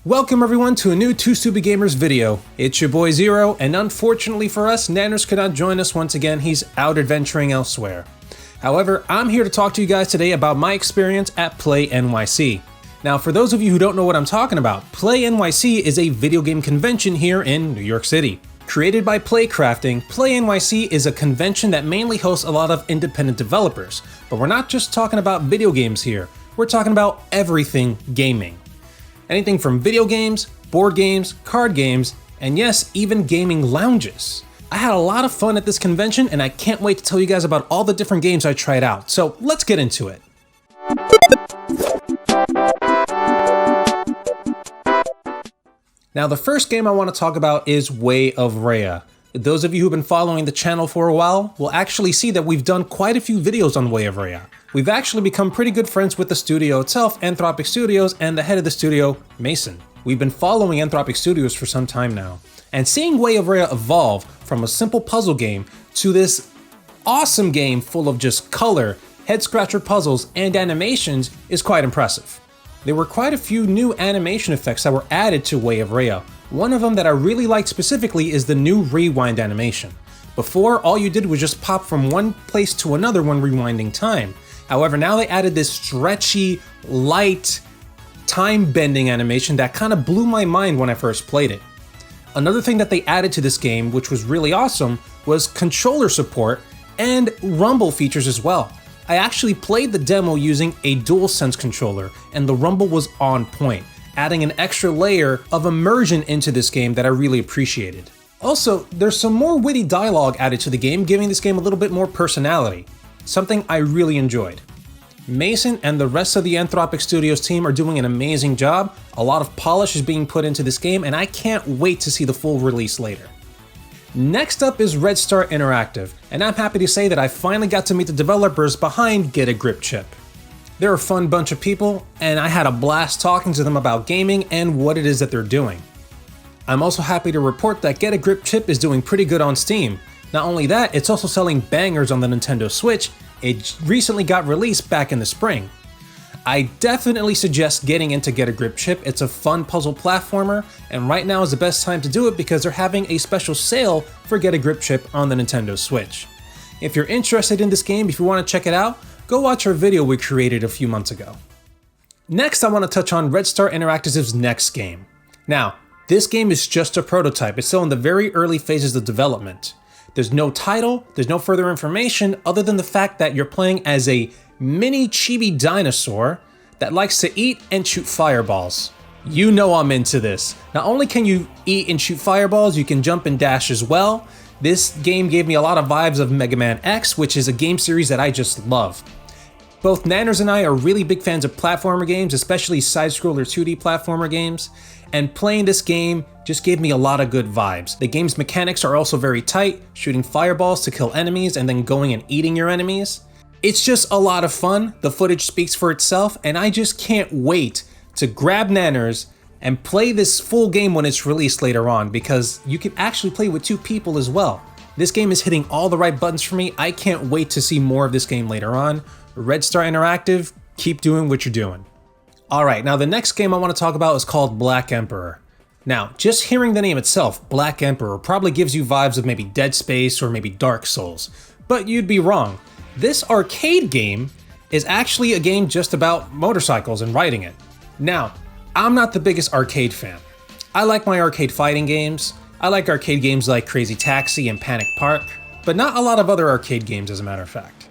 Welcome everyone to a new Two Stupid Gamers video. It's your boy Zero, and unfortunately for us, Nanners could not join us once again. He's out adventuring elsewhere. However, I'm here to talk to you guys today about my experience at Play NYC. Now, for those of you who don't know what I'm talking about, Play NYC is a video game convention here in New York City. Created by Playcrafting, Play NYC is a convention that mainly hosts a lot of independent developers. But we're not just talking about video games here, we're talking about everything gaming. Anything from video games, board games, card games, and yes, even gaming lounges. I had a lot of fun at this convention and I can't wait to tell you guys about all the different games I tried out, so let's get into it. Now the first game I want to talk about is Way of Rhea. Those of you who've been following the channel for a while will actually see that we've done quite a few videos on Way of Rhea. We've actually become pretty good friends with the studio itself, Anthropic Studios, and the head of the studio, Mason. We've been following Anthropic Studios for some time now, and seeing Way of Rhea evolve from a simple puzzle game to this awesome game full of just color, head-scratcher puzzles, and animations is quite impressive. There were quite a few new animation effects that were added to Way of Rhea. One of them that I really liked specifically is the new rewind animation. Before, all you did was just pop from one place to another when rewinding time. However, now they added this stretchy, light, time-bending animation that kind of blew my mind when I first played it. Another thing that they added to this game, which was really awesome, was controller support and rumble features as well. I actually played the demo using a DualSense controller, and the rumble was on point, adding an extra layer of immersion into this game that I really appreciated. Also, there's some more witty dialogue added to the game, giving this game a little bit more personality. Something I really enjoyed. Mason and the rest of the Anthropic Studios team are doing an amazing job. A lot of polish is being put into this game, and I can't wait to see the full release later. Next up is Redstart Interactive, and I'm happy to say that I finally got to meet the developers behind Get a Grip Chip. They're a fun bunch of people, and I had a blast talking to them about gaming and what it is that they're doing. I'm also happy to report that Get a Grip Chip is doing pretty good on Steam. Not only that, it's also selling bangers on the Nintendo Switch. It recently got released back in the spring. I definitely suggest getting into Get a Grip Chip. It's a fun puzzle platformer, and right now is the best time to do it because they're having a special sale for Get a Grip Chip on the Nintendo Switch. If you're interested in this game, if you want to check it out, go watch our video we created a few months ago. Next, I want to touch on Redstart Interactive's next game. Now, this game is just a prototype. It's still in the very early phases of development. There's no title, there's no further information other than the fact that you're playing as a mini chibi dinosaur that likes to eat and shoot fireballs. You know I'm into this. Not only can you eat and shoot fireballs, you can jump and dash as well. This game gave me a lot of vibes of Mega Man X, which is a game series that I just love. Both Nanners and I are really big fans of platformer games, especially side-scroller 2D platformer games, and playing this game just gave me a lot of good vibes. The game's mechanics are also very tight, shooting fireballs to kill enemies and then going and eating your enemies. It's just a lot of fun, the footage speaks for itself, and I just can't wait to grab Nanners and play this full game when it's released later on, because you can actually play with two people as well. This game is hitting all the right buttons for me. I can't wait to see more of this game later on. Redstart Interactive, keep doing what you're doing. Alright, now the next game I want to talk about is called Black Emperor. Now, just hearing the name itself, Black Emperor, probably gives you vibes of maybe Dead Space or maybe Dark Souls. But you'd be wrong. This arcade game is actually a game just about motorcycles and riding it. Now, I'm not the biggest arcade fan. I like my arcade fighting games. I like arcade games like Crazy Taxi and Panic Park, but not a lot of other arcade games as a matter of fact.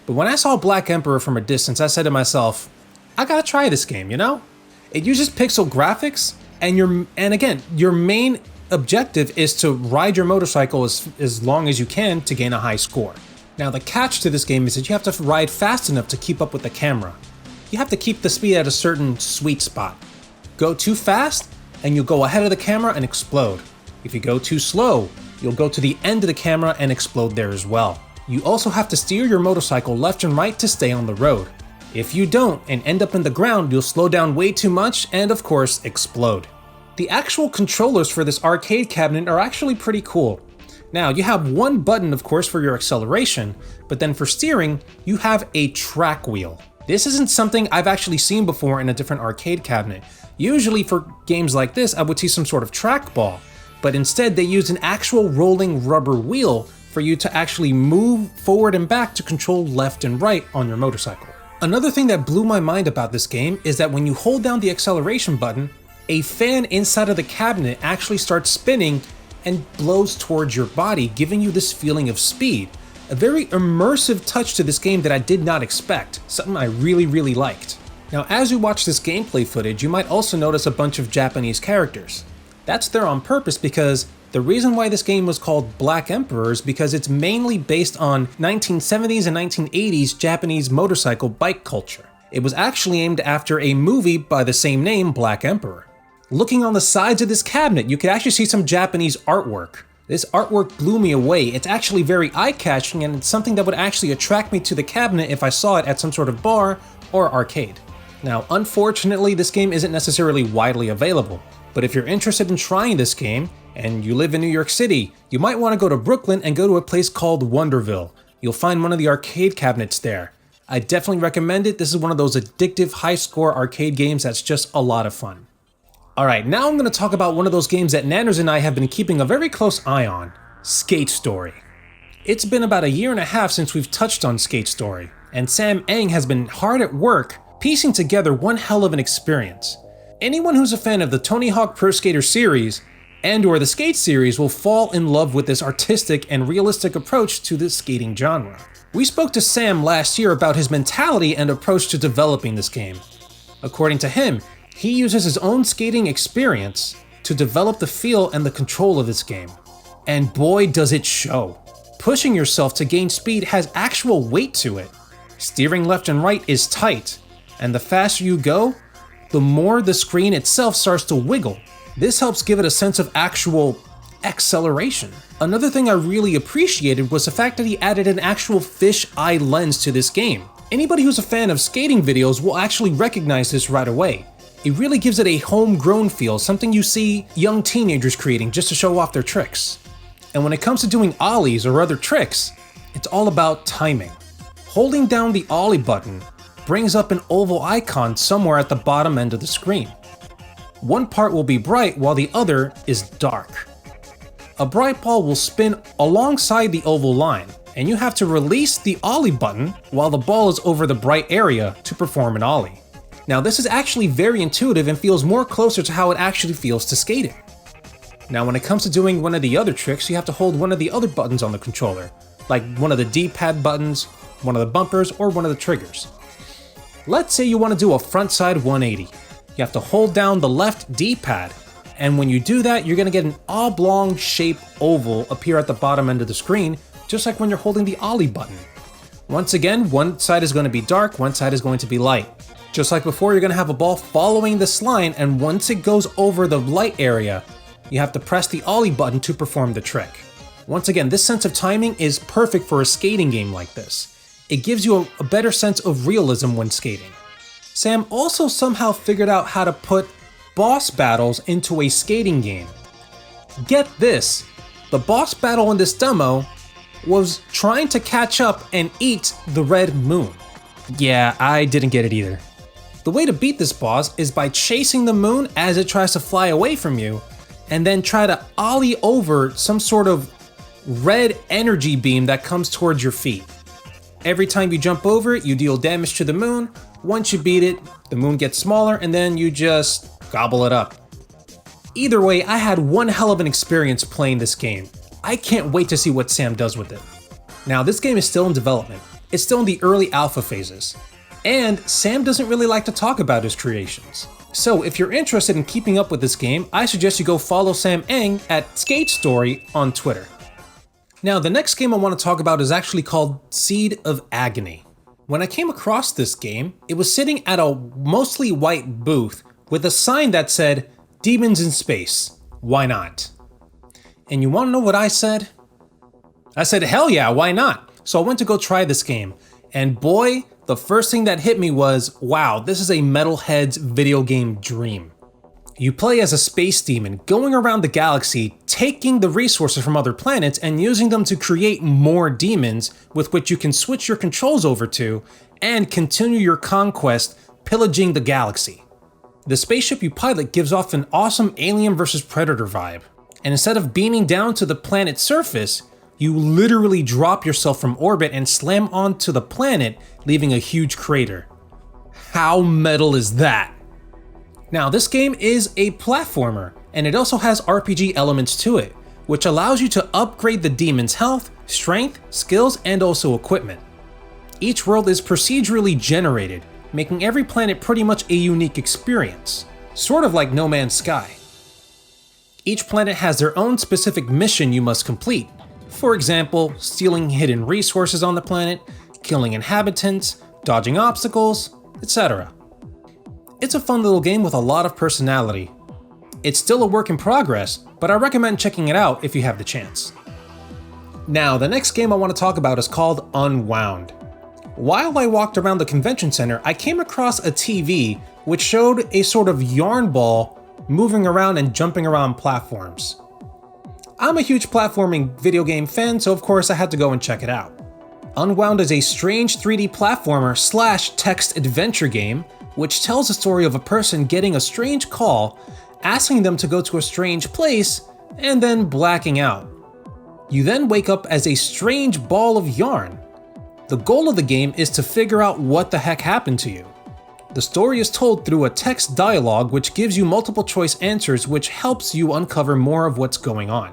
But when I saw Black Emperor from a distance, I said to myself, I gotta try this game, you know? It uses pixel graphics, and again, your main objective is to ride your motorcycle as long as you can to gain a high score. Now the catch to this game is that you have to ride fast enough to keep up with the camera. You have to keep the speed at a certain sweet spot. Go too fast, and you'll go ahead of the camera and explode. If you go too slow, you'll go to the end of the camera and explode there as well. You also have to steer your motorcycle left and right to stay on the road. If you don't and end up in the ground, you'll slow down way too much and of course explode. The actual controllers for this arcade cabinet are actually pretty cool. Now you have one button of course for your acceleration, but then for steering, you have a track wheel. This isn't something I've actually seen before in a different arcade cabinet. Usually for games like this, I would see some sort of trackball, but instead they used an actual rolling rubber wheel for you to actually move forward and back to control left and right on your motorcycle. Another thing that blew my mind about this game is that when you hold down the acceleration button, a fan inside of the cabinet actually starts spinning and blows towards your body, giving you this feeling of speed. A very immersive touch to this game that I did not expect, something I really liked. Now, as you watch this gameplay footage, you might also notice a bunch of Japanese characters. That's there on purpose because the reason why this game was called Black Emperor is because it's mainly based on 1970s and 1980s Japanese motorcycle bike culture. It was actually aimed after a movie by the same name, Black Emperor. Looking on the sides of this cabinet, you can actually see some Japanese artwork. This artwork blew me away. It's actually very eye-catching and it's something that would actually attract me to the cabinet if I saw it at some sort of bar or arcade. Now, unfortunately, this game isn't necessarily widely available, but if you're interested in trying this game, and you live in New York City, you might want to go to Brooklyn and go to a place called Wonderville. You'll find one of the arcade cabinets there. I definitely recommend it. This is one of those addictive, high-score arcade games that's just a lot of fun. Alright, now I'm going to talk about one of those games that Nanners and I have been keeping a very close eye on, Skate Story. It's been about a year and a half since we've touched on Skate Story, and Sam Eng has been hard at work piecing together one hell of an experience. Anyone who's a fan of the Tony Hawk Pro Skater series and/or the Skate series will fall in love with this artistic and realistic approach to the skating genre. We spoke to Sam last year about his mentality and approach to developing this game. According to him, he uses his own skating experience to develop the feel and the control of this game. And boy does it show. Pushing yourself to gain speed has actual weight to it. Steering left and right is tight, and the faster you go, the more the screen itself starts to wiggle. This helps give it a sense of actual acceleration. Another thing I really appreciated was the fact that he added an actual fish-eye lens to this game. Anybody who's a fan of skating videos will actually recognize this right away. It really gives it a homegrown feel, something you see young teenagers creating just to show off their tricks. And when it comes to doing ollies or other tricks, it's all about timing. Holding down the ollie button brings up an oval icon somewhere at the bottom end of the screen. One part will be bright while the other is dark. A bright ball will spin alongside the oval line, and you have to release the ollie button while the ball is over the bright area to perform an ollie. Now this is actually very intuitive and feels more closer to how it actually feels to skating. Now when it comes to doing one of the other tricks, you have to hold one of the other buttons on the controller, like one of the D-pad buttons, one of the bumpers, or one of the triggers. Let's say you want to do a frontside 180. You have to hold down the left D-pad, and when you do that, you're going to get an oblong shape oval appear at the bottom end of the screen, just like when you're holding the ollie button. Once again, one side is going to be dark, one side is going to be light. Just like before, you're going to have a ball following this line, and once it goes over the light area, you have to press the ollie button to perform the trick. Once again, this sense of timing is perfect for a skating game like this. It gives you a better sense of realism when skating. Sam also somehow figured out how to put boss battles into a skating game. Get this, the boss battle in this demo was trying to catch up and eat the red moon. Yeah, I didn't get it either. The way to beat this boss is by chasing the moon as it tries to fly away from you, and then try to ollie over some sort of red energy beam that comes towards your feet. Every time you jump over it, you deal damage to the moon. Once you beat it, the moon gets smaller, and then you just gobble it up. Either way, I had one hell of an experience playing this game. I can't wait to see what Sam does with it. Now, this game is still in development. It's still in the early alpha phases. And Sam doesn't really like to talk about his creations. So if you're interested in keeping up with this game, I suggest you go follow Sam Eng at Skate Story on Twitter. Now, the next game I want to talk about is actually called Seed of Agony. When I came across this game, it was sitting at a mostly white booth with a sign that said, "Demons in Space, why not?" And you want to know what I said? I said, hell yeah, why not? So I went to go try this game, and boy, the first thing that hit me was, wow, this is a metalhead's video game dream. You play as a space demon, going around the galaxy, taking the resources from other planets and using them to create more demons with which you can switch your controls over to and continue your conquest, pillaging the galaxy. The spaceship you pilot gives off an awesome Alien vs Predator vibe, and instead of beaming down to the planet's surface, you literally drop yourself from orbit and slam onto the planet, leaving a huge crater. How metal is that? Now, this game is a platformer, and it also has RPG elements to it, which allows you to upgrade the demon's health, strength, skills, and also equipment. Each world is procedurally generated, making every planet pretty much a unique experience, sort of like No Man's Sky. Each planet has their own specific mission you must complete. For example, stealing hidden resources on the planet, killing inhabitants, dodging obstacles, etc. It's a fun little game with a lot of personality. It's still a work in progress, but I recommend checking it out if you have the chance. Now, the next game I want to talk about is called Unwound. While I walked around the convention center, I came across a TV which showed a sort of yarn ball moving around and jumping around platforms. I'm a huge platforming video game fan, so of course I had to go and check it out. Unwound is a strange 3D platformer / text adventure game which tells the story of a person getting a strange call, asking them to go to a strange place, and then blacking out. You then wake up as a strange ball of yarn. The goal of the game is to figure out what the heck happened to you. The story is told through a text dialogue which gives you multiple choice answers which helps you uncover more of what's going on.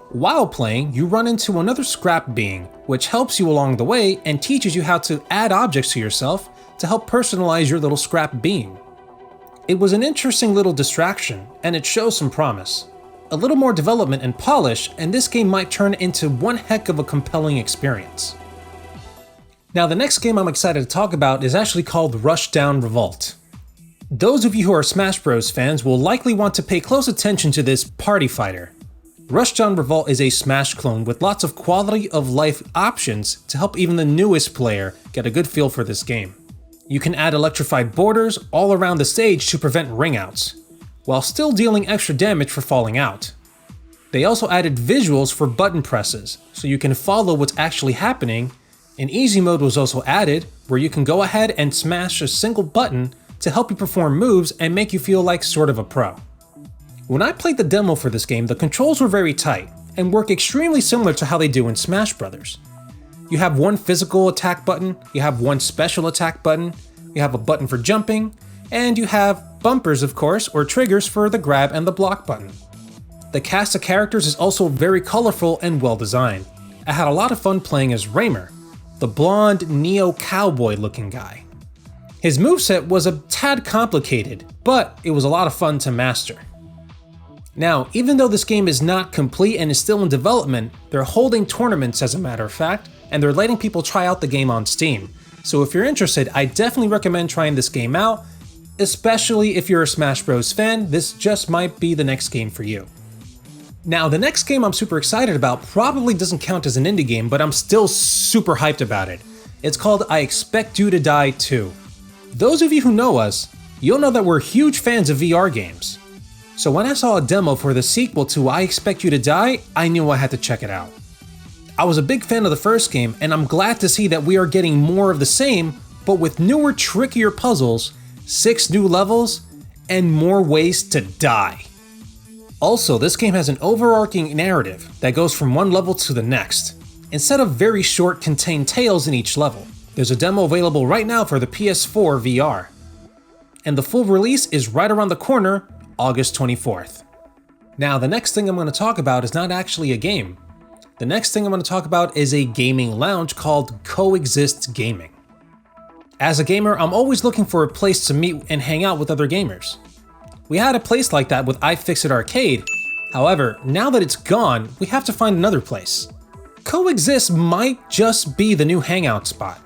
While playing, you run into another scrap being, which helps you along the way and teaches you how to add objects to yourself to help personalize your little scrap being. It was an interesting little distraction, and it shows some promise. A little more development and polish, and this game might turn into one heck of a compelling experience. Now, the next game I'm excited to talk about is actually called Rushdown Revolt. Those of you who are Smash Bros fans will likely want to pay close attention to this party fighter. Rushdown Revolt is a Smash clone with lots of quality of life options to help even the newest player get a good feel for this game. You can add electrified borders all around the stage to prevent ringouts, while still dealing extra damage for falling out. They also added visuals for button presses, so you can follow what's actually happening. An easy mode was also added, where you can go ahead and smash a single button to help you perform moves and make you feel like sort of a pro. When I played the demo for this game, the controls were very tight, and work extremely similar to how they do in Smash Bros. You have one physical attack button, you have one special attack button, you have a button for jumping, and you have bumpers, of course, or triggers for the grab and the block button. The cast of characters is also very colorful and well designed. I had a lot of fun playing as Raymer, the blonde neo-cowboy looking guy. His moveset was a tad complicated, but it was a lot of fun to master. Now, even though this game is not complete and is still in development, they're holding tournaments as a matter of fact, and they're letting people try out the game on Steam. So if you're interested, I definitely recommend trying this game out, especially if you're a Smash Bros fan. This just might be the next game for you. Now, the next game I'm super excited about probably doesn't count as an indie game, but I'm still super hyped about it. It's called I Expect You to Die 2. Those of you who know us, you'll know that we're huge fans of VR games. So when I saw a demo for the sequel to I Expect You to Die, I knew I had to check it out. I was a big fan of the first game, and I'm glad to see that we are getting more of the same, but with newer, trickier puzzles, 6 new levels, and more ways to die. Also, this game has an overarching narrative that goes from one level to the next, instead of very short contained tales in each level. There's a demo available right now for the PS4 VR. And the full release is right around the corner, August 24th. Now, the next thing I'm going to talk about is not actually a game. The next thing I'm going to talk about is a gaming lounge called Coexist Gaming. As a gamer, I'm always looking for a place to meet and hang out with other gamers. We had a place like that with iFixit Arcade. However, now that it's gone, we have to find another place. Coexist might just be the new hangout spot.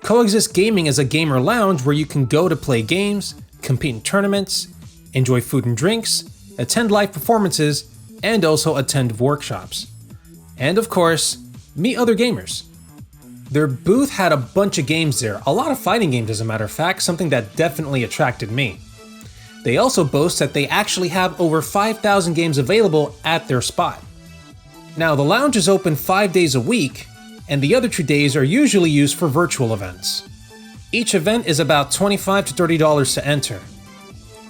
Coexist Gaming is a gamer lounge where you can go to play games, compete in tournaments, enjoy food and drinks, attend live performances, and also attend workshops. And of course, meet other gamers. Their booth had a bunch of games there, a lot of fighting games as a matter of fact, something that definitely attracted me. They also boast that they actually have over 5,000 games available at their spot. Now, the lounge is open 5 days a week, and the other 2 days are usually used for virtual events. Each event is about $25 to $30 to enter.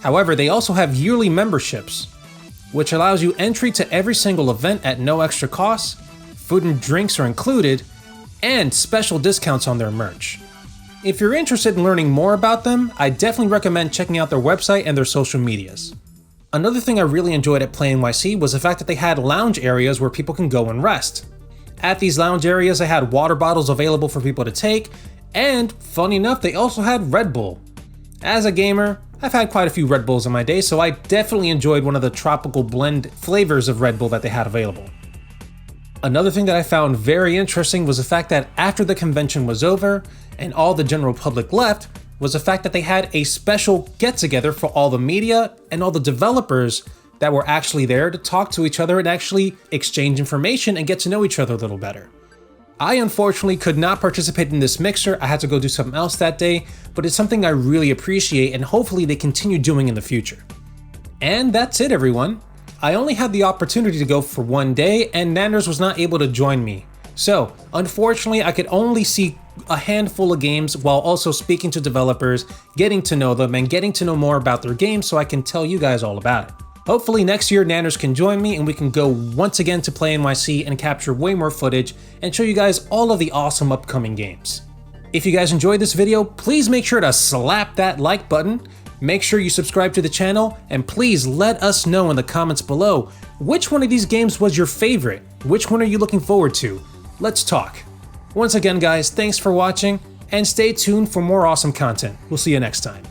However, they also have yearly memberships, which allows you entry to every single event at no extra cost, food and drinks are included, and special discounts on their merch. If you're interested in learning more about them, I definitely recommend checking out their website and their social medias. Another thing I really enjoyed at Play NYC was the fact that they had lounge areas where people can go and rest. At these lounge areas, they had water bottles available for people to take, and funny enough, they also had Red Bull. As a gamer, I've had quite a few Red Bulls in my day, so I definitely enjoyed one of the tropical blend flavors of Red Bull that they had available. Another thing that I found very interesting was the fact that after the convention was over and all the general public left, was the fact that they had a special get-together for all the media and all the developers that were actually there to talk to each other and actually exchange information and get to know each other a little better. I unfortunately could not participate in this mixer, I had to go do something else that day, but it's something I really appreciate and hopefully they continue doing in the future. And that's it, everyone. I only had the opportunity to go for 1 day and Nanners was not able to join me. So, unfortunately, I could only see a handful of games while also speaking to developers, getting to know them, and getting to know more about their games so I can tell you guys all about it. Hopefully next year Nanners can join me and we can go once again to Play NYC and capture way more footage and show you guys all of the awesome upcoming games. If you guys enjoyed this video, please make sure to slap that like button, make sure you subscribe to the channel, and please let us know in the comments below which one of these games was your favorite, which one are you looking forward to? Let's talk. Once again guys, thanks for watching and stay tuned for more awesome content. We'll see you next time.